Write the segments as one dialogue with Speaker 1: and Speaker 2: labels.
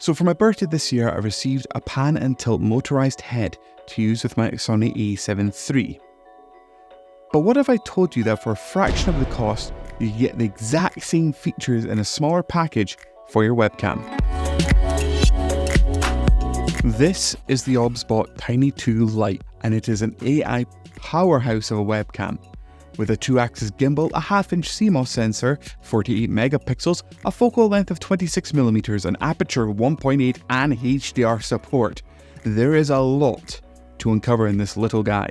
Speaker 1: So for my birthday this year, I received a pan and tilt motorized head to use with my Sony a7 III. But what if I told you that for a fraction of the cost, you get the exact same features in a smaller package for your webcam? This is the OBSBOT Tiny 2 Lite, and it is an AI powerhouse of a webcam. With a 2-axis gimbal, a 1/2-inch CMOS sensor, 48 megapixels, a focal length of 26mm, an aperture of 1.8 and HDR support, there is a lot to uncover in this little guy.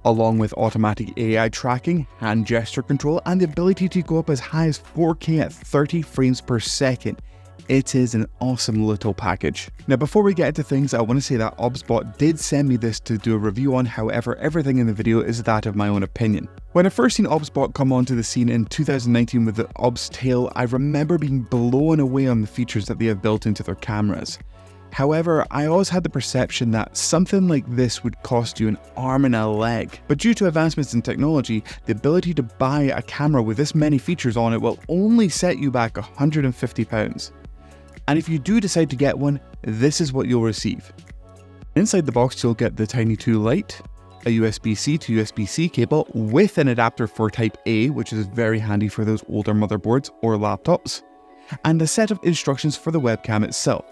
Speaker 1: Along with automatic AI tracking, hand gesture control, and the ability to go up as high as 4K at 30 frames per second, it is an awesome little package. Now before we get into things, I want to say that OBSBOT did send me this to do a review on, however everything in the video is that of my own opinion. When I first seen OBSBOT come onto the scene in 2019 with the OBS Tail, I remember being blown away on the features that they have built into their cameras. However, I always had the perception that something like this would cost you an arm and a leg. But due to advancements in technology, the ability to buy a camera with this many features on it will only set you back £150. And if you do decide to get one, this is what you'll receive. Inside the box, you'll get the Tiny 2 Lite, a USB-C to USB-C cable with an adapter for Type A, which is very handy for those older motherboards or laptops, and a set of instructions for the webcam itself.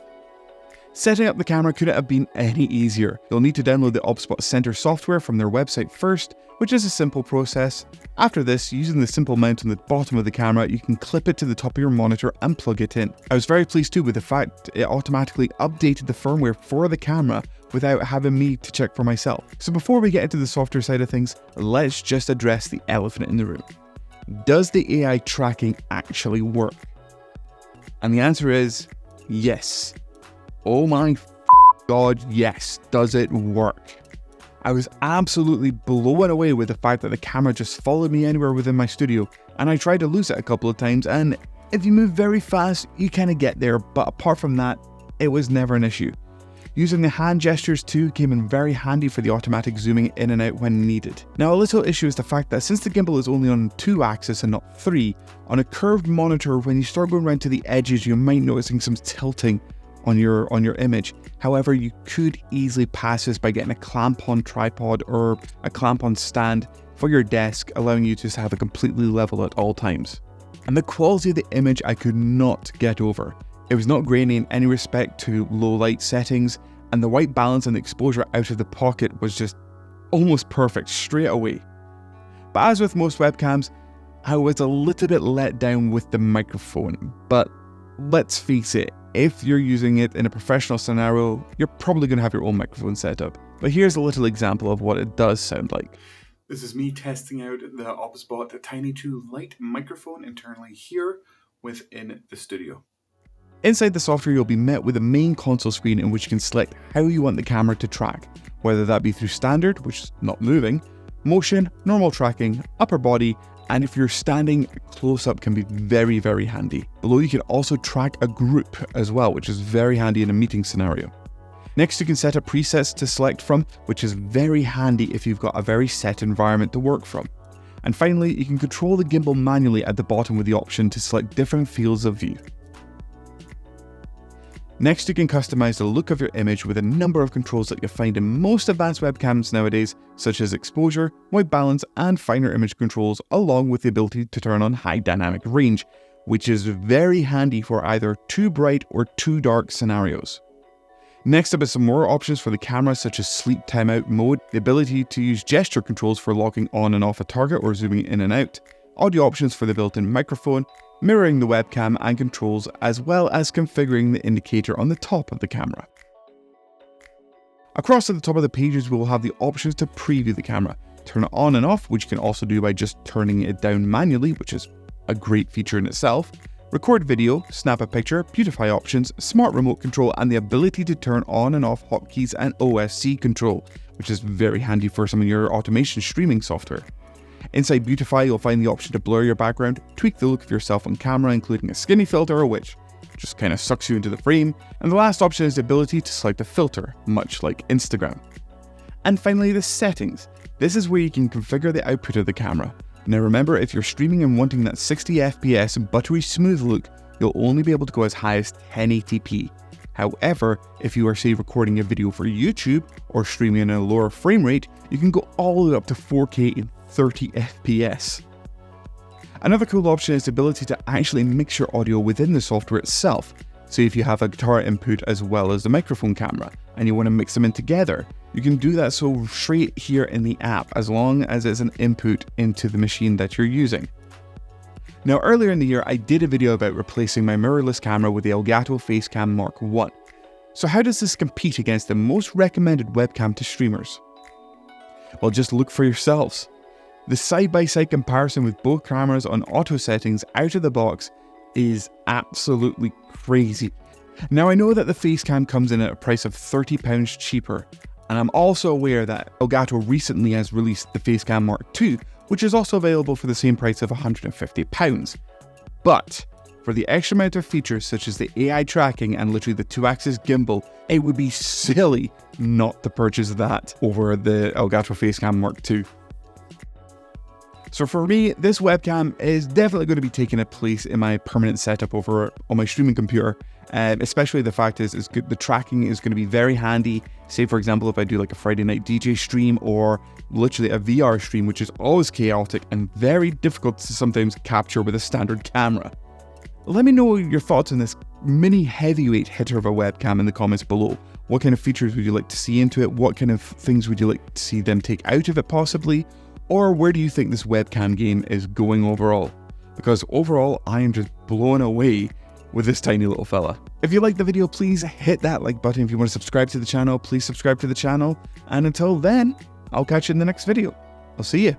Speaker 1: Setting up the camera couldn't have been any easier. You'll need to download the OBSBOT Center software from their website first, which is a simple process. After this, using the simple mount on the bottom of the camera, you can clip it to the top of your monitor and plug it in. I was very pleased too with the fact it automatically updated the firmware for the camera without having me to check for myself. So before we get into the software side of things, let's just address the elephant in the room. Does the AI tracking actually work? And the answer is yes. Oh my god, yes, does it work? I was absolutely blown away with the fact that the camera just followed me anywhere within my studio, and I tried to lose it a couple of times, and if you move very fast, you kind of get there, but apart from that, it was never an issue. Using the hand gestures too came in very handy for the automatic zooming in and out when needed. Now a little issue is the fact that since the gimbal is only on 2 axis and not 3, on a curved monitor, when you start going around to the edges, you might noticing some tilting on your image. However, you could easily pass this by getting a clamp-on tripod or a clamp-on stand for your desk, allowing you to have it completely level at all times. And the quality of the image I could not get over. It was not grainy in any respect to low light settings, and the white balance and the exposure out of the pocket was just almost perfect straight away. But as with most webcams, I was a little bit let down with the microphone, but let's face it, if you're using it in a professional scenario, you're probably going to have your own microphone set up. But here's a little example of what it does sound like. This is me testing out the OBSBOT Tiny 2 Lite microphone internally here within the studio. Inside the software, you'll be met with a main console screen in which you can select how you want the camera to track, whether that be through standard, which is not moving, motion, normal tracking, upper body, and if you're standing, close-up can be very, very handy. Below you can also track a group as well, which is very handy in a meeting scenario. Next, you can set up presets to select from, which is very handy if you've got a very set environment to work from. And finally, you can control the gimbal manually at the bottom with the option to select different fields of view. Next, you can customize the look of your image with a number of controls that you'll find in most advanced webcams nowadays, such as exposure, white balance, and finer image controls, along with the ability to turn on high dynamic range, which is very handy for either too bright or too dark scenarios. Next up is some more options for the camera, such as sleep timeout mode, the ability to use gesture controls for locking on and off a target or zooming in and out, audio options for the built-in microphone, mirroring the webcam and controls, as well as configuring the indicator on the top of the camera. Across at the top of the pages, we will have the options to preview the camera, turn it on and off, which you can also do by just turning it down manually, which is a great feature in itself, record video, snap a picture, beautify options, smart remote control, and the ability to turn on and off hotkeys and OSC control, which is very handy for some of your automation streaming software. Inside Beautify, you'll find the option to blur your background, tweak the look of yourself on camera, including a skinny filter, which just kind of sucks you into the frame, and the last option is the ability to select a filter, much like Instagram. And finally, the settings. This is where you can configure the output of the camera. Now remember, if you're streaming and wanting that 60 FPS buttery smooth look, you'll only be able to go as high as 1080p. However, if you are, say, recording a video for YouTube or streaming at a lower frame rate, you can go all the way up to 4K in 30 FPS. Another cool option is the ability to actually mix your audio within the software itself. So if you have a guitar input as well as the microphone camera and you want to mix them in together, you can do that so straight here in the app as long as it's an input into the machine that you're using. Now earlier in the year I did a video about replacing my mirrorless camera with the Elgato Facecam Mark I. So how does this compete against the most recommended webcam to streamers? Well, just look for yourselves. The side-by-side comparison with both cameras on auto settings out of the box is absolutely crazy. Now I know that the Facecam comes in at a price of £30 cheaper, and I'm also aware that Elgato recently has released the Facecam Mark II, which is also available for the same price of £150. But for the extra amount of features such as the AI tracking and literally the 2-axis gimbal, it would be silly not to purchase that over the Elgato Facecam Mark II. So for me, this webcam is definitely going to be taking a place in my permanent setup over on my streaming computer. Especially the fact is good, the tracking is going to be very handy. Say for example, if I do like a Friday night DJ stream or literally a VR stream, which is always chaotic and very difficult to sometimes capture with a standard camera. Let me know your thoughts on this mini heavyweight hitter of a webcam in the comments below. What kind of features would you like to see into it? What kind of things would you like to see them take out of it possibly? Or where do you think this webcam game is going overall? Because overall, I am just blown away with this tiny little fella. If you liked the video, please hit that like button. If you want to subscribe to the channel, please subscribe to the channel. And until then, I'll catch you in the next video. I'll see you.